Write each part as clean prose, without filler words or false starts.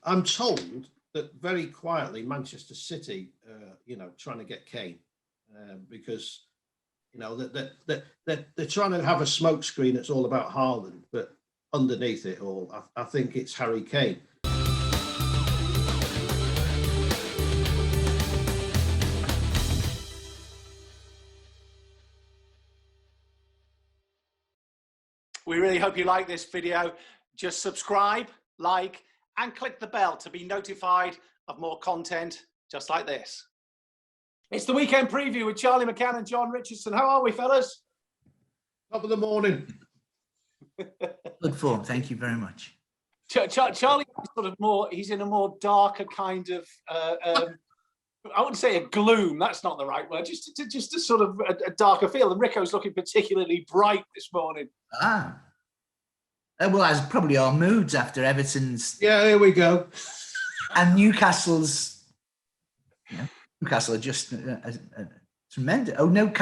I'm told that very quietly Manchester City, trying to get Kane because, they're trying to have a smokescreen that's all about Haaland, but underneath it all, I think it's Harry Kane. We really hope you like this video. Just subscribe, like, and click the bell to be notified of more content just like this. It's the weekend preview with Charlie McCann and John Richardson. How are we, fellas? Top of the morning. Good form, thank you very much. Charlie is sort of more, he's in a more darker kind of, I wouldn't say a gloom, that's not the right word, just a sort of a darker feel. And Rico's looking particularly bright this morning. Well, that's probably our moods after Everton's. Yeah, here we go. And Newcastle's. Yeah, Newcastle are just tremendous. Oh no,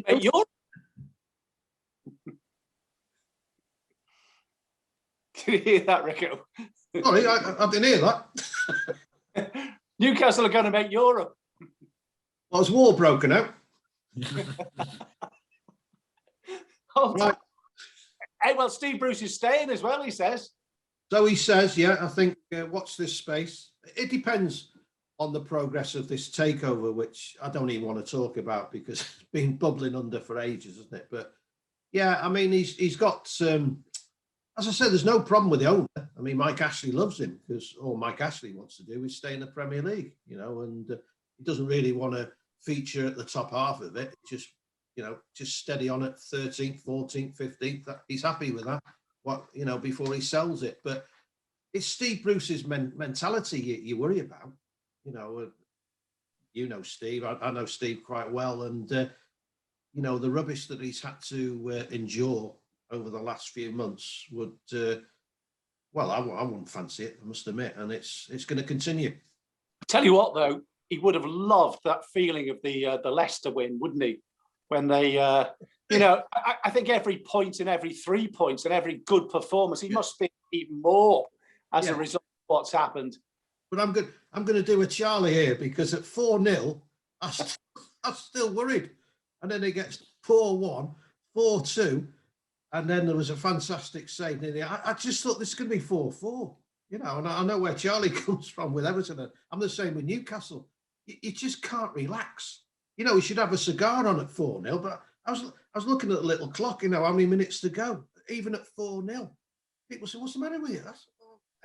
You're. Can you hear that, Rico? Sorry, I didn't hear that. Newcastle are going to make Europe. Well, there's war broken out. Right. Hey, well, Steve Bruce is staying as well, he says. So he says, yeah, I think, watch this space. It depends on the progress of this takeover, which I don't even want to talk about because it's been bubbling under for ages, hasn't it? But yeah, I mean, he's got, as I said, there's no problem with the owner. I mean, Mike Ashley loves him because all Mike Ashley wants to do is stay in the Premier League, and he doesn't really want to feature at the top half of it. Just steady on at 13th, 14th, 15th. He's happy with that. Before he sells it. But it's Steve Bruce's mentality you worry about. Steve. I know Steve quite well, and the rubbish that he's had to endure over the last few months would. I wouldn't fancy it, I must admit, and it's going to continue. I tell you what, though, he would have loved that feeling of the Leicester win, wouldn't he? When they, I think every point and every 3 points and every good performance, he must be even more as a result of what's happened. But I'm going to do a Charlie here because at 4-0, I'm still worried. And then it gets 4-1, 4-2, and then there was a fantastic save. I just thought this could be 4-4, and I know where Charlie comes from with Everton. I'm the same with Newcastle. You just can't relax. We should have a cigar on at 4-0, but I was looking at the little clock, how many minutes to go, even at 4-0. People said, what's the matter with you?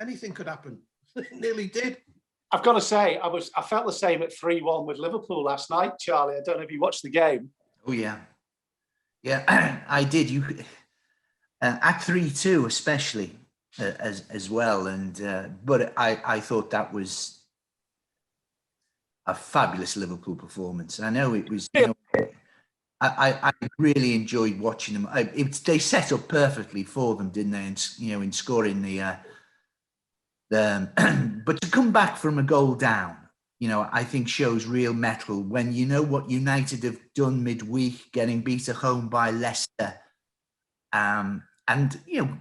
Anything could happen. It nearly did. I've got to say, I felt the same at 3-1 with Liverpool last night, Charlie. I don't know if you watched the game. Oh, yeah. Yeah, I did. At 3-2 especially, as well. But I thought that was a fabulous Liverpool performance. And I know it was, I really enjoyed watching them. They set up perfectly for them, didn't they? And, in scoring but to come back from a goal down, I think shows real mettle when you know what United have done midweek, getting beat at home by Leicester. And,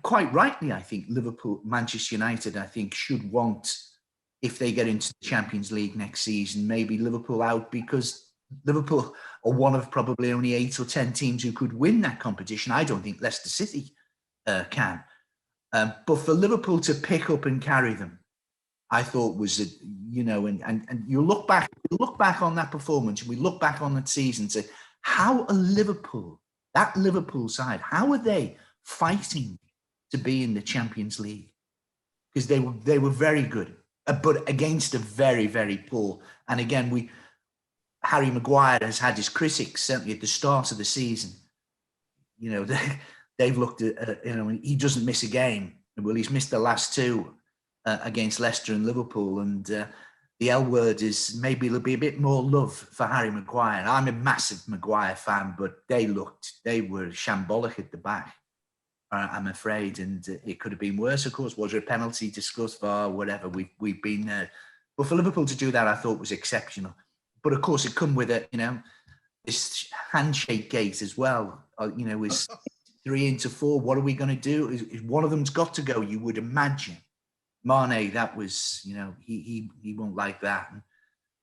quite rightly, I think Manchester United, I think, should want, if they get into the Champions League next season, maybe Liverpool out, because Liverpool are one of probably only 8 or 10 teams who could win that competition. I don't think Leicester City can. But for Liverpool to pick up and carry them, I thought was, and you look back on that performance, and we look back on that season and say, how are that Liverpool side, how are they fighting to be in the Champions League? Because they were very good. But against a very, very poor. And again, Harry Maguire has had his critics, certainly at the start of the season. They've looked at, he doesn't miss a game. Well, he's missed the last two against Leicester and Liverpool. And the L word is maybe there'll be a bit more love for Harry Maguire. I'm a massive Maguire fan, but they were shambolic at the back. I'm afraid, and it could have been worse. Of course, was there a penalty, discussed VAR, whatever? We've been there, but for Liverpool to do that, I thought was exceptional. But of course, it come with this handshake gate as well. Is 3 into 4. What are we going to do? Is one of them's got to go? You would imagine, Mane, that was, he won't like that. And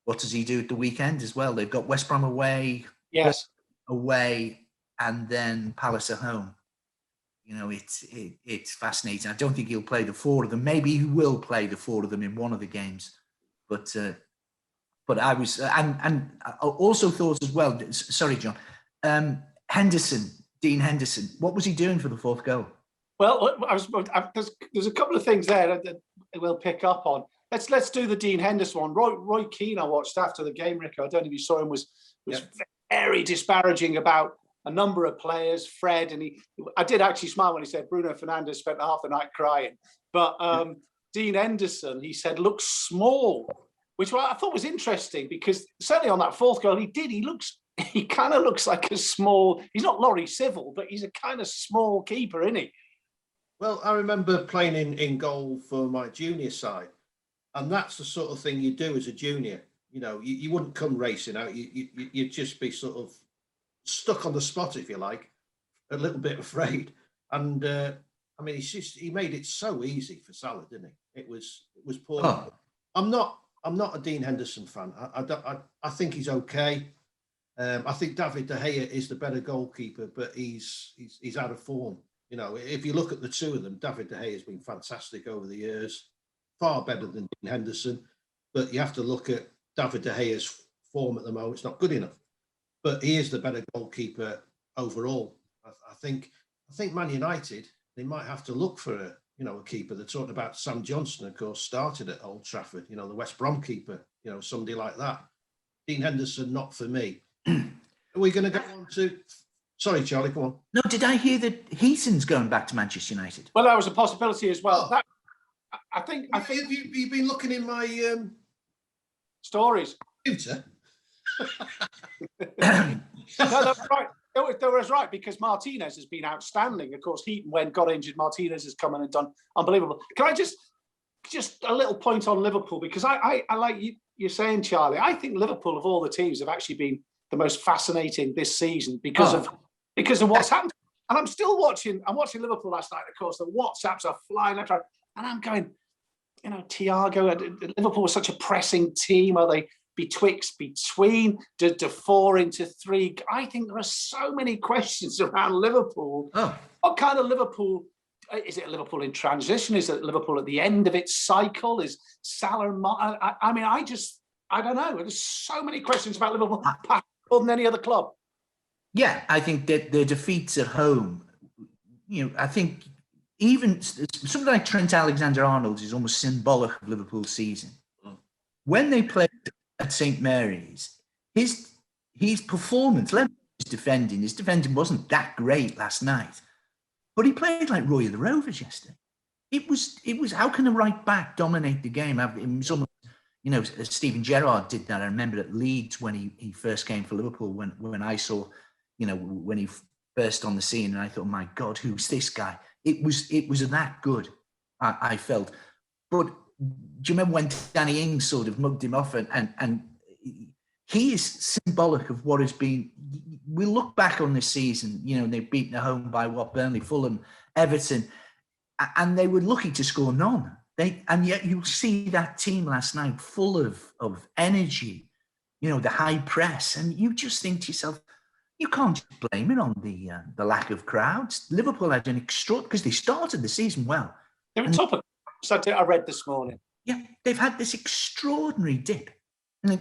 what does he do at the weekend as well? They've got West Brom away, Yes. away, and then Palace at home. It's fascinating. I don't think he'll play the four of them. Maybe he will play the four of them in one of the games, but I was and I also thought as well. Sorry, John. Dean Henderson. What was he doing for the fourth goal? Well, there's a couple of things there that we'll pick up on. Let's do the Dean Henderson one. Roy Keane, I watched after the game, Rico. I don't know if you saw him, was very disparaging about a number of players, Fred, and I did actually smile when he said Bruno Fernandes spent half the night crying. But Dean Henderson, he said, looks small, which I thought was interesting because certainly on that fourth goal, he kind of looks like a small, he's not Laurie Civil, but he's a kind of small keeper, isn't he? Well, I remember playing in goal for my junior side, and that's the sort of thing you do as a junior. You wouldn't come racing out. You'd just be sort of stuck on the spot, if you like, a little bit afraid. And he made it so easy for Salah, didn't he? It was poor. Oh. I'm not a Dean Henderson fan. I think he's okay. I think David De Gea is the better goalkeeper, but he's out of form. If you look at the two of them, David De Gea has been fantastic over the years, far better than Dean Henderson. But you have to look at David De Gea's form at the moment. It's not good enough. But he is the better goalkeeper overall. I think Man United, they might have to look for a keeper. They're talking about Sam Johnson, of course, started at Old Trafford, the West Brom keeper, somebody like that. Dean Henderson, not for me. Are we going to go on to... Sorry, Charlie, go on. No, did I hear that Heaton's going back to Manchester United? Well, that was a possibility as well. Oh. I think Have you been looking in my stories. computer? No, that's right. That was right, because Martinez has been outstanding. Of course, Heaton, got injured, Martinez has come in and done unbelievable. Can I just a little point on Liverpool, because I like you're saying, Charlie, I think Liverpool of all the teams have actually been the most fascinating this season because of what's happened. And I'm still watching. I'm watching Liverpool last night. Of course, the WhatsApps are flying left, right, and I'm going, Thiago. Liverpool was such a pressing team. Are they between the 4 into 3? I think there are so many questions around Liverpool. Oh. What kind of Liverpool? Is it Liverpool in transition? Is it Liverpool at the end of its cycle? Is Salah? I don't know. There's so many questions about Liverpool more than any other club. Yeah, I think that the defeats at home, I think even something like Trent Alexander-Arnold is almost symbolic of Liverpool's season. When they played at St. Mary's, his performance, his defending wasn't that great last night, but he played like Roy of the Rovers yesterday. It was how can a right back dominate the game? Steven Gerrard did that. I remember at Leeds when he first came for Liverpool, when I saw, when he burst on the scene, and I thought, my God, who's this guy? It was that good, I felt. But do you remember when Danny Ings sort of mugged him off, and he is symbolic of what has been. We look back on this season, they've beaten at home by Burnley, Fulham, Everton, and they were lucky to score none. And yet you see that team last night full of energy, the high press, and you just think to yourself, you can't blame it on the lack of crowds. Liverpool had an extra, because they started the season well. They were top of I read this morning. Yeah, they've had this extraordinary dip. And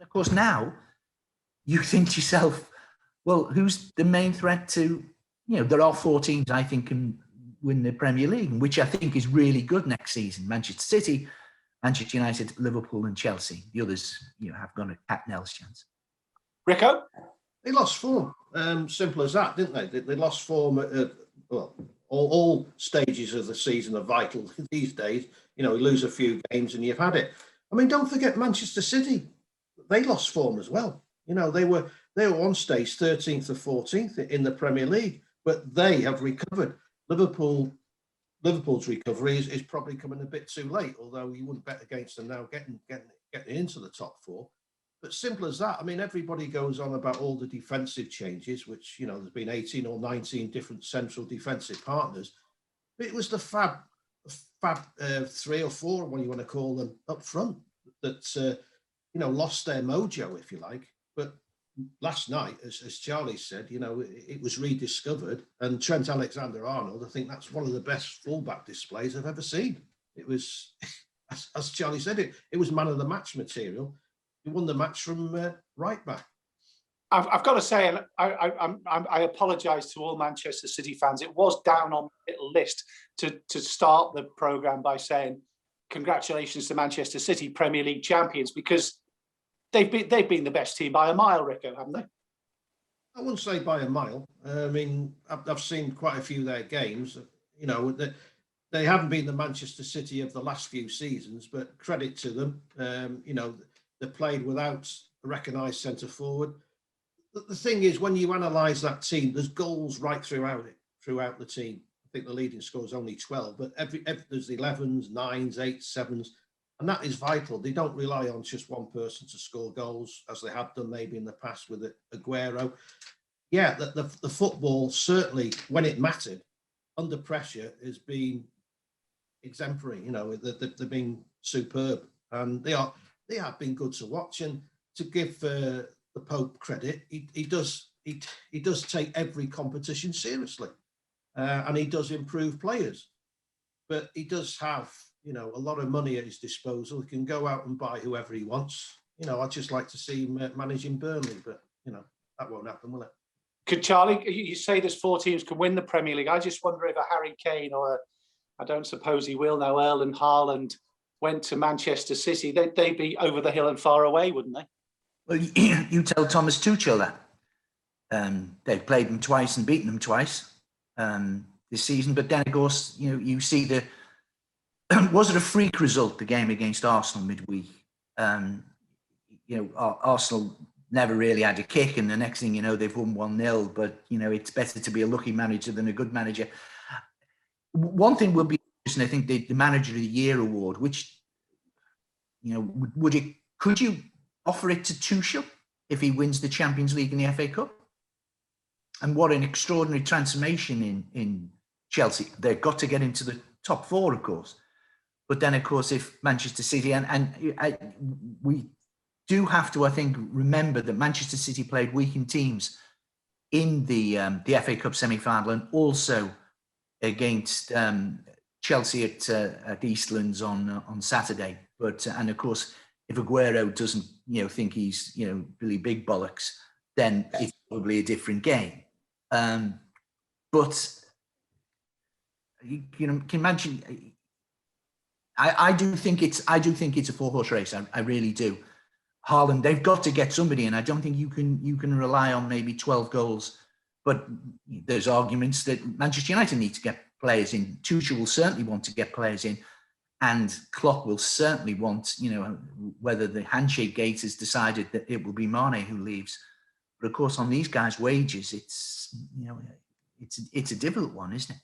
of course now you think to yourself, well, who's the main threat to, there are 4 teams I think can win the Premier League, which I think is really good next season. Manchester City, Manchester United, Liverpool and Chelsea. The others, have got a cat and L's chance. Rico? They lost form. Simple as that, didn't they? They lost form at all stages of the season are vital these days. You lose a few games and you've had it. I mean, don't forget Manchester City. They lost form as well. They were on stage 13th or 14th in the Premier League, but they have recovered. Liverpool's recovery is probably coming a bit too late, although you wouldn't bet against them now getting into the top 4. But simple as that. I mean, everybody goes on about all the defensive changes, which, there's been 18 or 19 different central defensive partners. But it was the three or four, what you want to call them, up front that lost their mojo, if you like. But last night, as Charlie said, it was rediscovered, and Trent Alexander-Arnold, I think that's one of the best fullback displays I've ever seen. It was, as Charlie said, it was man of the match material. He won the match from right back. I've got to say, and I apologise to all Manchester City fans. It was down on the little list to start the programme by saying congratulations to Manchester City, Premier League champions, because they've been the best team by a mile, Rico, haven't they? I wouldn't say by a mile. I mean, I've seen quite a few of their games. They haven't been the Manchester City of the last few seasons, but credit to them. They played without a recognised centre forward. The thing is, when you analyse that team, there's goals right throughout the team. I think the leading score is only 12, but there's 11s, 9s, 8s, 7s, and that is vital. They don't rely on just one person to score goals, as they have done maybe in the past with Aguero. Yeah, the football, certainly when it mattered, under pressure, has been exemplary. They've been superb, and they have been good to watch. And to give the Pope credit, he does take every competition seriously, and he does improve players. But he does have a lot of money at his disposal. He can go out and buy whoever he wants. I'd just like to see him managing Burnley, but that won't happen, will it? Could Charlie, you say there's 4 teams can win the Premier League. I just wonder if a Harry Kane or I don't suppose he will now, Erling Haaland went to Manchester City, they'd be over the hill and far away, wouldn't they? Well, you tell Thomas Tuchel that. They've played them twice and beaten them twice this season. But then, of course, you see was it a freak result, the game against Arsenal midweek? Arsenal never really had a kick, and the next thing you know, they've won 1-0. But, it's better to be a lucky manager than a good manager. One thing will be interesting, I think, the Manager of the Year award, which, could you offer it to Tuchel if he wins the Champions League and the FA Cup? And what an extraordinary transformation in Chelsea. They've got to get into the top 4, of course. But then, of course, if Manchester City, we do have to, I think, remember that Manchester City played weakened teams in the FA Cup semi-final and also against Chelsea at Eastlands on Saturday. But and of course, if Aguero doesn't think he's really big bollocks, then it's probably a different game. But you can imagine. I do think it's a 4-horse race. I really do. Haaland, they've got to get somebody, and I don't think you can rely on maybe 12 goals. But there's arguments that Manchester United need to get players in. Tuchel will certainly want to get players in, and Klopp will certainly want, whether the handshake gate has decided that it will be Mane who leaves. But of course, on these guys' wages, it's a difficult one, isn't it?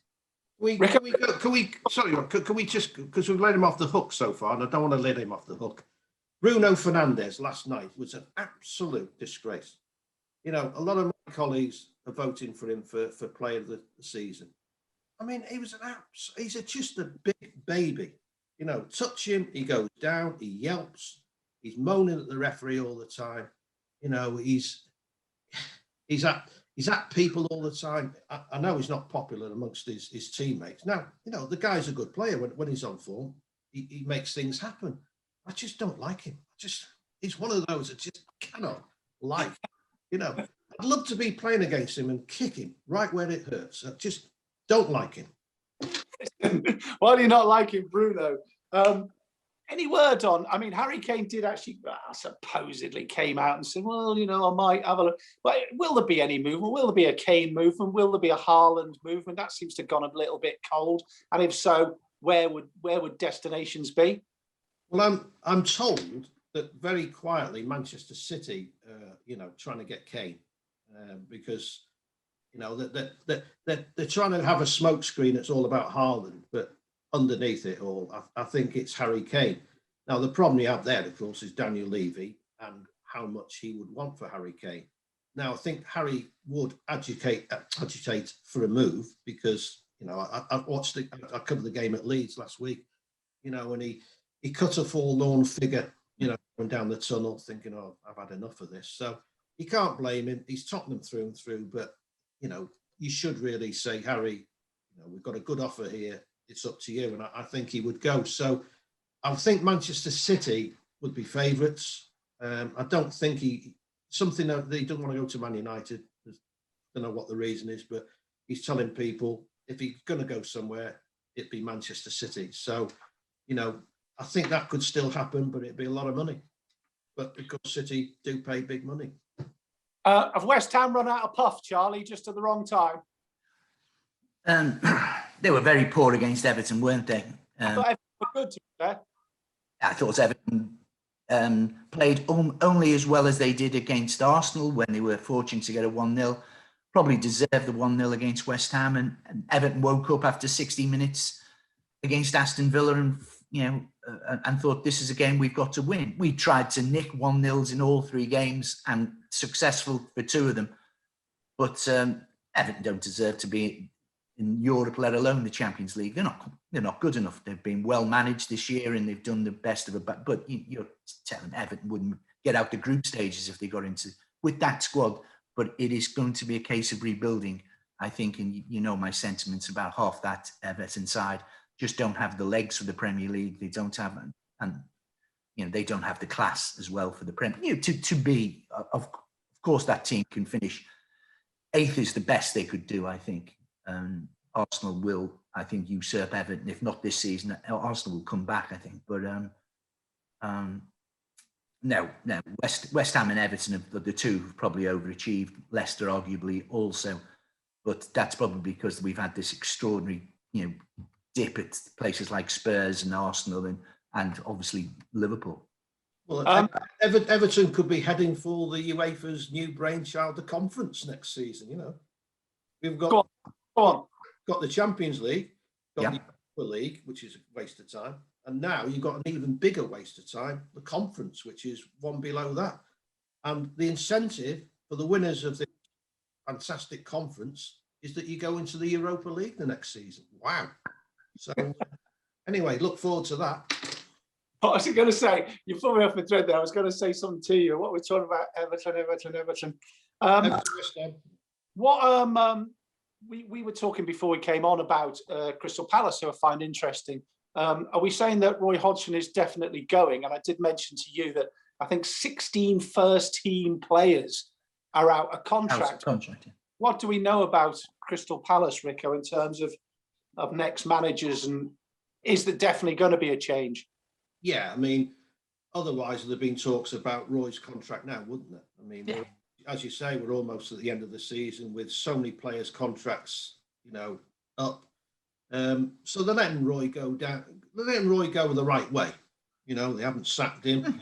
Can we just, because we've let him off the hook so far, and I don't want to let him off the hook. Bruno Fernandes last night was an absolute disgrace. A lot of my colleagues are voting for him for player of the season. I mean, he's just a big baby. Touch him, he goes down, he yelps, he's moaning at the referee all the time. He's at people all the time. I know he's not popular amongst his teammates. Now, the guy's a good player when he's on form. He makes things happen. I just don't like him. He's one of those that just cannot like. I'd love to be playing against him and kick him right where it hurts. I just don't like him. Why do you not like him, Bruno? Any word on? I mean, Harry Kane did actually supposedly came out and said, "Well, I might have a look." But will there be any movement? Will there be a Kane movement? Will there be a Haaland movement? That seems to have gone a little bit cold. And if so, where would destinations be? Well, I'm told that very quietly Manchester City, trying to get Kane because they're trying to have a smokescreen that's all about Haaland, but underneath it all, I think it's Harry Kane. Now, the problem you have there, of course, is Daniel Levy and how much he would want for Harry Kane. Now, I think Harry would agitate for a move because You know, I watched it. I covered the game at Leeds last week. You know, and he cut a forlorn figure. You know, going down the tunnel, thinking, "Oh, I've had enough of this." So you can't blame him. He's Tottenham through and through. But you know, you should really say, Harry, you know, we've got a good offer here. It's up to you. And I think he would go. So I think Manchester City would be favourites. I don't think something that he doesn't want to go to Man United. I don't know what the reason is, but he's telling people if he's going to go somewhere, it'd be Manchester City. So, you know, I think that could still happen, but it'd be a lot of money. But because City do pay big money. Have West Ham run out of puff, Charlie, just at the wrong time? They were very poor against Everton, weren't they? I thought Everton were good, to be fair. I thought Everton played only as well as they did against Arsenal when they were fortunate to get a 1-0. Probably deserved the 1-0 against West Ham, and Everton woke up after 60 minutes against Aston Villa and, you know, and thought, this is a game we've got to win. We tried to nick 1-0s in all 3 games and successful for 2 of them. But Everton don't deserve to be in Europe, let alone the Champions League. They're not good enough. They've been well managed this year and they've done the best of it. But you're telling Everton wouldn't get out the group stages if they got into with that squad. But it is going to be a case of rebuilding, I think. And you know my sentiments about half that Everton side just don't have the legs for the Premier League. They don't have, and you know, they don't have the class as well for the Premier. You know, to be, of course, that team can finish 8th is the best they could do, I think. Arsenal will, I think, usurp Everton. If not this season, Arsenal will come back, I think. But no, West Ham and Everton are the 2 who've probably overachieved. Leicester, arguably, also. But that's probably because we've had this extraordinary, you know, dip at places like Spurs and Arsenal and obviously Liverpool. Well, Everton could be heading for the UEFA's new brainchild, the conference next season. You know, we've got the Champions League, got the Europa League, which is a waste of time, and now you've got an even bigger waste of time, the conference, which is one below that. And the incentive for the winners of the fantastic conference is that you go into the Europa League the next season. Wow! So anyway, look forward to that. What was I going to say? You put me off the thread there. I was going to say something to you. What we're talking about, Everton. We were talking before we came on about Crystal Palace, who I find interesting. Are we saying that Roy Hodgson is definitely going? And I did mention to you that I think 16 first-team players are out of contract. Yeah. What do we know about Crystal Palace, Rico, in terms of next managers? And is there definitely going to be a change? Yeah, I mean, otherwise there'd been talks about Roy's contract now, wouldn't there? I mean, as you say, we're almost at the end of the season with so many players' contracts, you know, up. So they're letting Roy go down. They're letting Roy go the right way. You know, they haven't sacked him.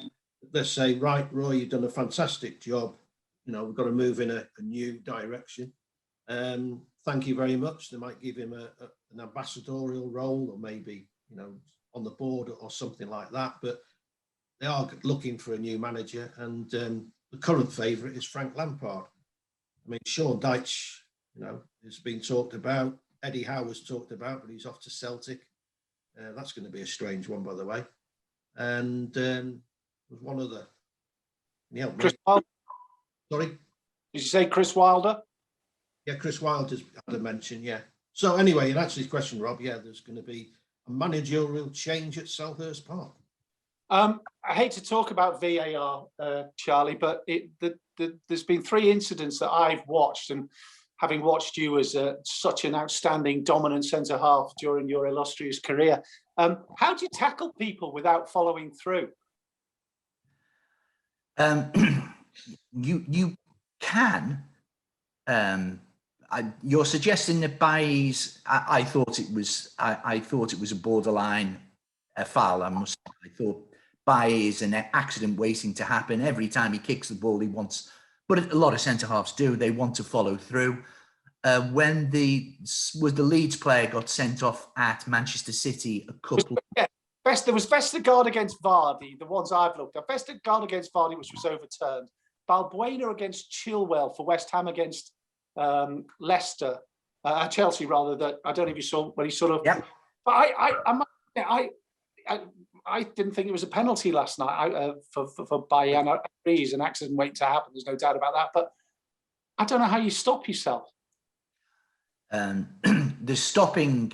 They say, right, Roy, you've done a fantastic job. You know, we've got to move in a new direction. Thank you very much. They might give him an ambassadorial role, or maybe, you know, on the board or something like that. But they are looking for a new manager, and the current favourite is Frank Lampard. I mean, Sean Dyche, you know, has been talked about. Eddie Howe was talked about, but he's off to Celtic. That's going to be a strange one, by the way. And there's one other. Yeah, Chris Wilder. Sorry? Did you say Chris Wilder? Yeah, Chris Wilder's had a mention, yeah. So anyway, in answer to your question, Rob, yeah, there's going to be a managerial change at Selhurst Park. I hate to talk about VAR, Charlie, but there's been 3 incidents that I've watched, and having watched you as such an outstanding, dominant centre-half during your illustrious career, how do you tackle people without following through? You can. You're suggesting that Bailly's. I thought it was a borderline foul. I thought Bailly is an accident waiting to happen. Every time he kicks the ball, he wants. But a lot of centre halves do. They want to follow through. When the Leeds player got sent off at Manchester City, a couple. Yeah, there was Vestergaard against Vardy. The ones I've looked at, Vestergaard against Vardy, which was overturned. Balbuena against Chilwell for West Ham against Leicester. Chelsea rather, that I don't know if you saw when he sort of. Yeah. But I didn't think it was a penalty last night for Bayern. I agree, he's an accident waiting to happen. There's no doubt about that. But I don't know how you stop yourself. The stopping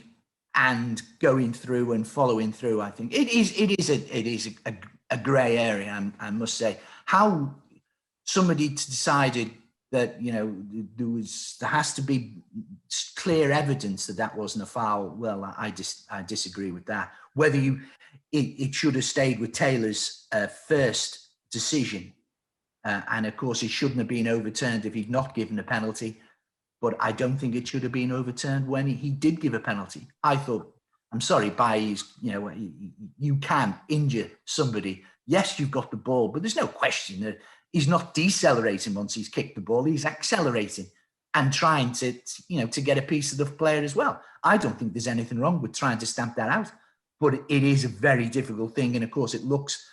and going through and following through, I think it is a grey area. I must say, how somebody decided that, you know, there has to be clear evidence that wasn't a foul. Well, I disagree with that. Whether it should have stayed with Taylor's first decision, and of course it shouldn't have been overturned if he'd not given a penalty. But I don't think it should have been overturned when he did give a penalty. I thought, I'm sorry, you can injure somebody. Yes, you've got the ball, but there's no question that he's not decelerating once he's kicked the ball. He's accelerating and trying to get a piece of the player as well. I don't think there's anything wrong with trying to stamp that out, but it is a very difficult thing. And of course, it looks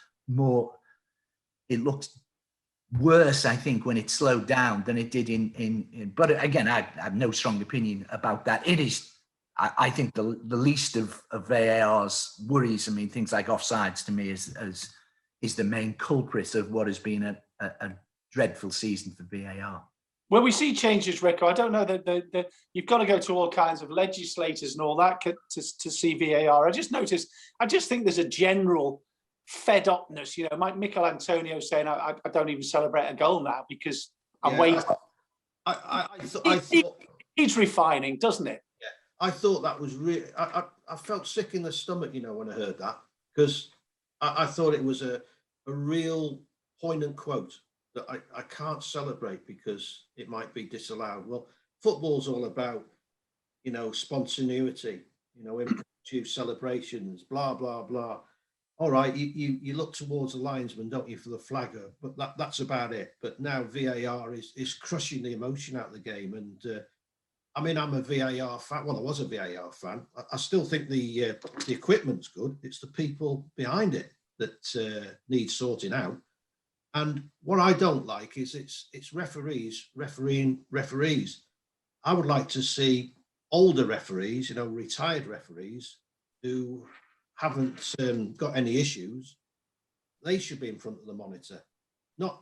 worse, I think, when it's slowed down than it did in but again, I have no strong opinion about that. It is, I think, the least of VAR's worries. I mean, things like offsides to me is the main culprit of what has been a dreadful season for VAR. Well, we see changes, Rico. I don't know that you've got to go to all kinds of legislators and all that to see VAR. I just think there's a general fed upness. You know, Michael Antonio saying, I don't even celebrate a goal now because I'm waiting. I thought he's refining, doesn't it? Yeah, I thought that was really. I felt sick in the stomach, you know, when I heard that, because I thought it was a real poignant quote that I can't celebrate because it might be disallowed. Well, football's all about, you know, spontaneity, you know, impromptu celebrations, blah blah blah. All right, you look towards the linesman, don't you, for the flagger, but that's about it. But now VAR is crushing the emotion out of the game. And I mean, I'm a VAR fan. Well, I was a VAR fan. I still think the equipment's good. It's the people behind it that needs sorting out. And what I don't like is it's referees refereeing referees. I would like to see older referees, you know, retired referees who haven't got any issues. They should be in front of the monitor, not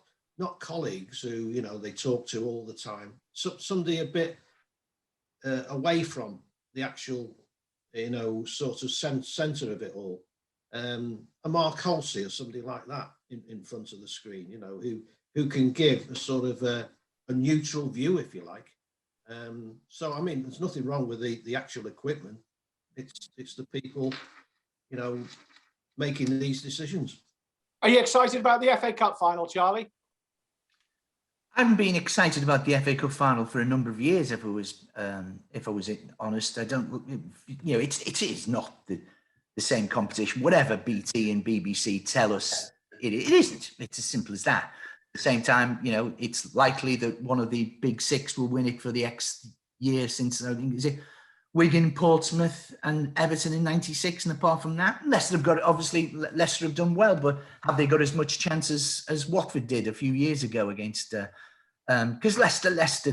colleagues who, you know, they talk to all the time. So somebody a bit away from the actual, you know, sort of center of it all. A Mark Halsey or somebody like that in front of the screen, you know, who can give a sort of a neutral view, if you like. So I mean, there's nothing wrong with the actual equipment. It's the people, you know, making these decisions. Are you excited about the FA Cup final, Charlie? I haven't been excited about the FA Cup final for a number of years. If I was honest, I don't. You know, it is not the same competition. Whatever BT and BBC tell us, it isn't. It's as simple as that. At the same time, you know, it's likely that one of the big six will win it for the X year. Since I think is it Wigan, Portsmouth, and Everton in '96, and apart from that, Leicester have done well, but have they got as much chance as Watford did a few years ago against? Because Leicester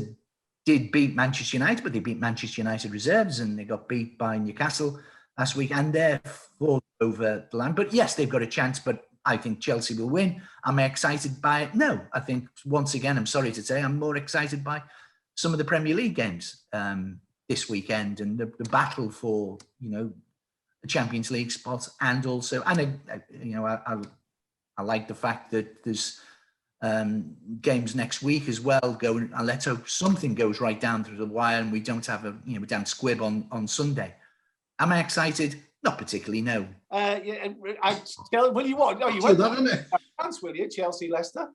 did beat Manchester United, but they beat Manchester United reserves, and they got beat by Newcastle last week, and they're over the line. But yes, they've got a chance. But I think Chelsea will win. Am I excited by it? No. I think once again, I'm sorry to say, I'm more excited by some of the Premier League games this weekend and the battle for, you know, the Champions League spots, and also, and you know, I like the fact that there's games next week as well going, and let's hope something goes right down through the wire and we don't have we don't squib on Sunday. Am I excited? Not particularly, no. Will you what? Oh, you won't have a chance, will you, Chelsea, Leicester?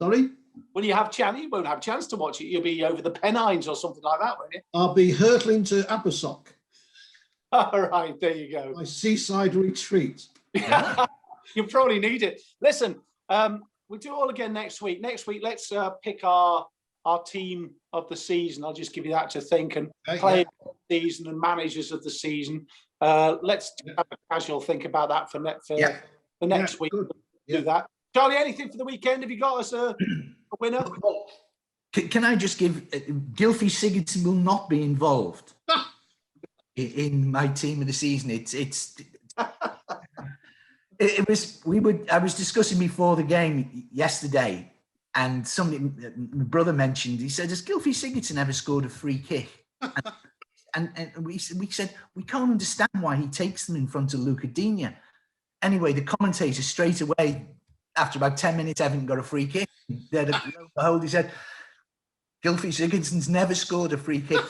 Sorry? Will you have chance? You won't have a chance to watch it. You'll be over the Pennines or something like that, won't you? I'll be hurtling to Abersock. All right, there you go. My seaside retreat. You probably need it. Listen, we'll do it all again next week. Next week, let's pick our team of the season. I'll just give you that to think, and players of the season and managers of the season. Let's have a casual think about that for next week. Do that. Charlie, anything for the weekend? Have you got us a winner? Can I just give Gylfi Sigurdsson will not be involved in my team of the season. I was discussing before the game yesterday, and my brother mentioned, he said, has Gylfi Sigurdsson ever scored a free kick? And we said, we can't understand why he takes them in front of Luca Digne. Anyway, the commentator straight away, after about 10 minutes, haven't got a free kick. He said, Gylfi Sigurdsson's never scored a free kick.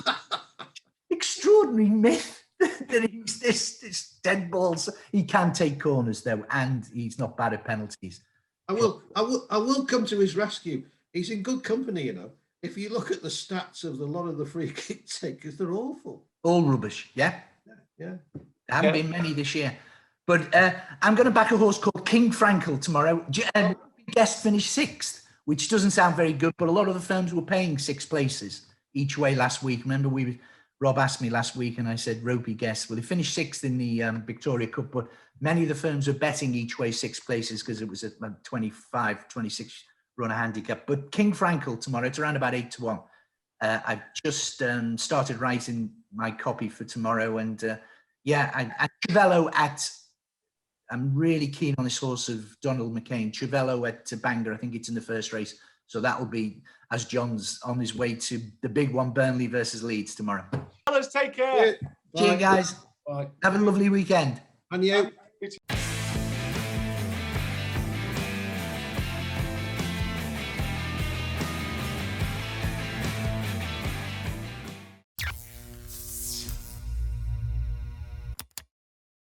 Extraordinary myth that he's this dead balls. He can take corners though, and he's not bad at penalties. I will come to his rescue. He's in good company, you know. If you look at the stats of a lot of the free kick takers, they're awful. All rubbish, yeah. Yeah. There haven't been many this year. But I'm going to back a horse called King Frankel tomorrow. Guest finished 6th, which doesn't sound very good, but a lot of the firms were paying 6 places each way last week. Remember, Rob asked me last week, and I said, Ropey guess. Well, he finished 6th in the Victoria Cup, but many of the firms were betting each way 6 places because it was a 25, 26 runner handicap. But King Frankel tomorrow, it's around about 8-1. I've just started writing my copy for tomorrow, and Trivello I'm really keen on this horse of Donald McCain. Trivello at Bangor, I think it's in the first race. So that'll be, as John's on his way to the big one, Burnley versus Leeds tomorrow. Let's take care. Cheers, guys. Bye. Have a lovely weekend. And you.